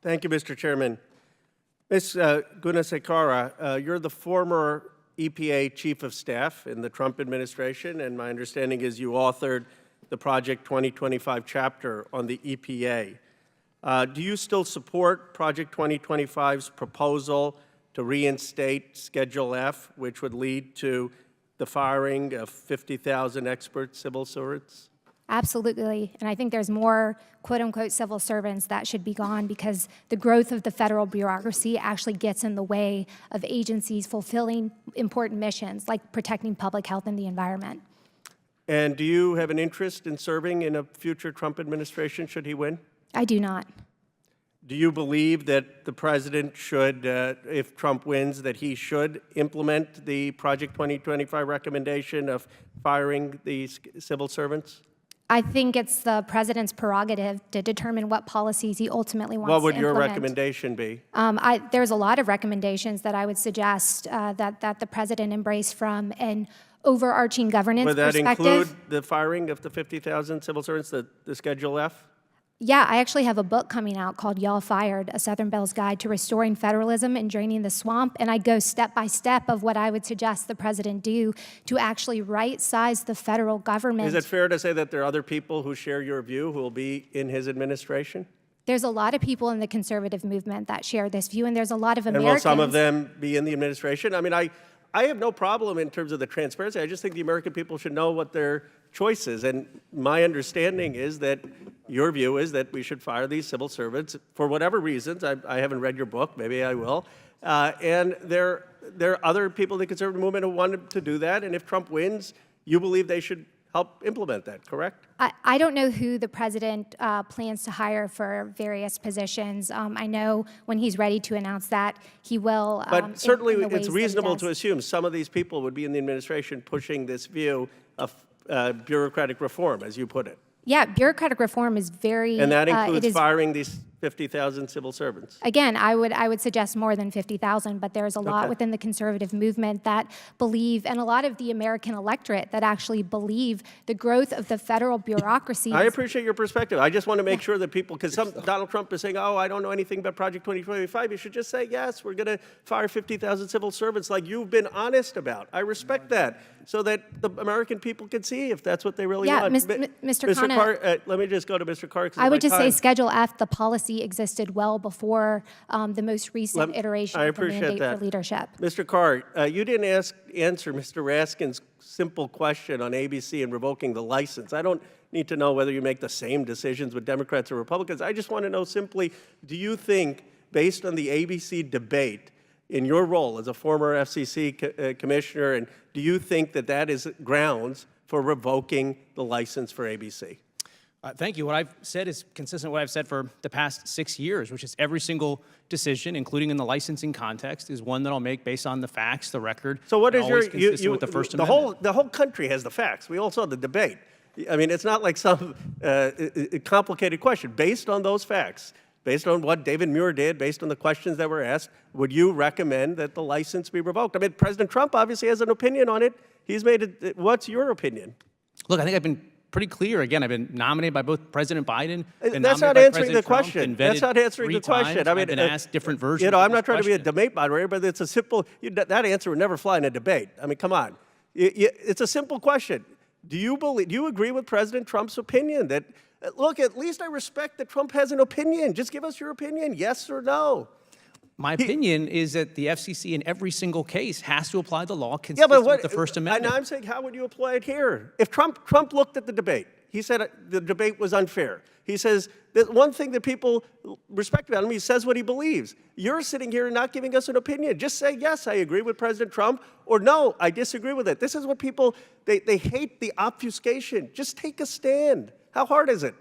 Thank you, Mr. Chairman. Ms. Gunasekara, you're the former EPA Chief of Staff in the Trump administration, and my understanding is you authored the Project 2025 chapter on the EPA. Do you still support Project 2025's proposal to reinstate Schedule F, which would lead to the firing of 50,000 expert civil servants? Absolutely, and I think there's more quote-unquote civil servants that should be gone because the growth of the federal bureaucracy actually gets in the way of agencies fulfilling important missions like protecting public health and the environment. And do you have an interest in serving in a future Trump administration should he win? I do not. Do you believe that the president should, if Trump wins, that he should implement the Project 2025 recommendation of firing these civil servants? I think it's the president's prerogative to determine what policies he ultimately wants to implement. What would your recommendation be? There's a lot of recommendations that I would suggest that the president embrace from an overarching governance perspective. Would that include the firing of the 50,000 civil servants, the Schedule F? Yeah, I actually have a book coming out called Y'all Fired, A Southern Belle's Guide to Restoring Federalism and Draining the Swamp, and I go step by step of what I would suggest the president do to actually right-size the federal government. Is it fair to say that there are other people who share your view who will be in his administration? There's a lot of people in the conservative movement that share this view, and there's a lot of Americans. And will some of them be in the administration? I mean, I have no problem in terms of the transparency. I just think the American people should know what their choices. And my understanding is that your view is that we should fire these civil servants for whatever reasons. I haven't read your book. Maybe I will. And there are other people in the conservative movement who wanted to do that. And if Trump wins, you believe they should help implement that, correct? I don't know who the president plans to hire for various positions. I know when he's ready to announce that, he will. But certainly it's reasonable to assume some of these people would be in the administration pushing this view of bureaucratic reform, as you put it. Yeah, bureaucratic reform is very. And that includes firing these 50,000 civil servants. Again, I would suggest more than 50,000, but there's a lot within the conservative movement that believe, and a lot of the American electorate that actually believe the growth of the federal bureaucracy. I appreciate your perspective. I just want to make sure that people, because Donald Trump is saying, oh, I don't know anything about Project 2025. You should just say, yes, we're going to fire 50,000 civil servants like you've been honest about. I respect that, so that the American people can see if that's what they really want. Mr. Khanna, let me just go to Mr. Carr. I would just say Schedule F, the policy existed well before the most recent iteration of the mandate for leadership. Mr. Carr, you didn't answer Mr. Raskin's simple question on ABC and revoking the license. I don't need to know whether you make the same decisions with Democrats or Republicans. I just want to know simply, do you think, based on the ABC debate, in your role as a former FCC commissioner, and do you think that that is grounds for revoking the license for ABC? Thank you. What I've said is consistent with what I've said for the past 6 years, which is every single decision, including in the licensing context, is one that I'll make based on the facts, the record. So what is your, with the First Amendment. The whole country has the facts. We all saw the debate. I mean, it's not like some complicated question. Based on those facts, based on what David Muir did, based on the questions that were asked, would you recommend that the license be revoked? I mean, President Trump obviously has an opinion on it. He's made it. What's your opinion? Look, I think I've been pretty clear. Again, I've been nominated by both President Biden. That's not answering the question. That's not answering the question. I mean, I've been asked different versions. You know, I'm not trying to be a debate moderator, but it's a simple. That answer would never fly in a debate. I mean, come on. It's a simple question. Do you agree with President Trump's opinion that? Look, at least I respect that Trump has an opinion. Just give us your opinion, yes or no. My opinion is that the FCC in every single case has to apply the law consistent with the First Amendment. And I'm saying, how would you apply it here? If Trump looked at the debate, he said the debate was unfair. He says that one thing that people respect about him, he says what he believes. You're sitting here and not giving us an opinion. Just say, yes, I agree with President Trump, or no, I disagree with it. This is what people, they hate the obfuscation. Just take a stand. How hard is it?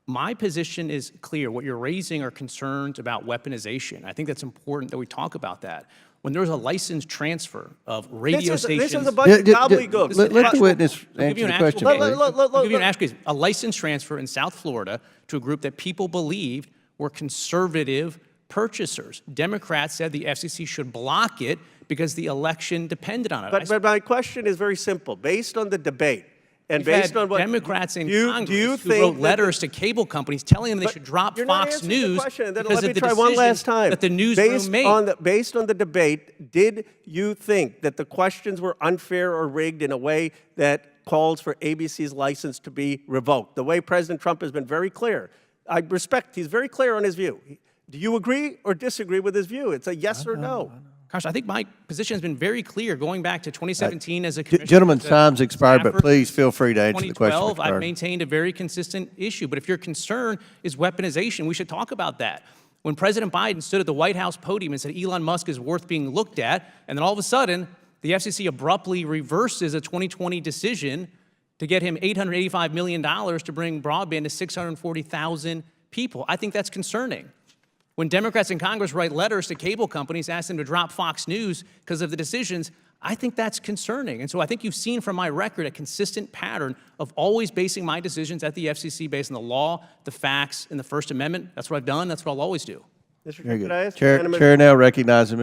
My position is clear. What you're raising are concerns about weaponization. I think that's important that we talk about that. When there's a license transfer of radio stations... This is a bunch of gobbledygook. Let the witness answer the question. I'll give you an actual case. A license transfer in South Florida to a group that people believed were conservative purchasers. Democrats said the FCC should block it because the election depended on it. But my question is very simple. Based on the debate, And We've based had on what Democrats in do you Congress who think wrote that letters to cable companies telling them they But should drop you're not Fox answering the News question, and then because let me of the try one last decisions time. that the newsroom made. Based on the debate, did you think that the questions were unfair or rigged in a way that calls for ABC's license to be revoked? The way President Trump has been very clear. I respect, he's very clear on his view. Do you agree or disagree with his view? It's a yes or no. Gosh, I think my position has been very clear going back to 2017 as a commissioner. Gentlemen's as a time's expired, but staffer. please feel free to answer the question. 2012, Mr. I've Carter. maintained a very consistent issue. But if your concern is weaponization, we should talk about that. When President Biden stood at the White House podium and said Elon Musk is worth being looked at, and then all of a sudden, the FCC abruptly reverses a 2020 decision to get him $885 million to bring broadband to 640,000 people. I think that's concerning. When Democrats in Congress write letters to cable companies asking them to drop Fox News because of the decisions, I think that's concerning. And so I think you've seen from my record a consistent pattern of always basing my decisions at the FCC based on the law, the facts, and the First Amendment. That's what I've done. That's what I'll always do. Mr. Very Chair, could I good. ask the gentleman- Chair now recognizes Mr.